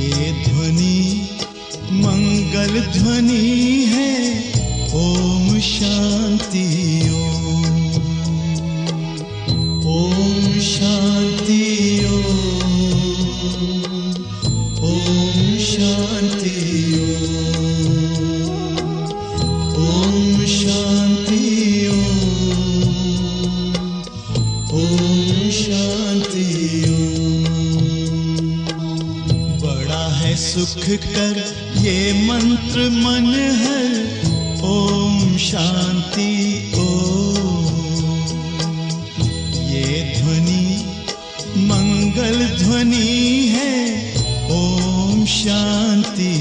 ये ध्वनि मंगल ध्वनि है। ओम शांति ओम, ओम शांति ओम, ओम शांति ओम, ओम शांति ओम, ओम शांति ओम। बड़ा है सुख कर ये मंत्र मन हर। ओम शांति ओम, ये ध्वनि मंगल ध्वनि है। ओम शांति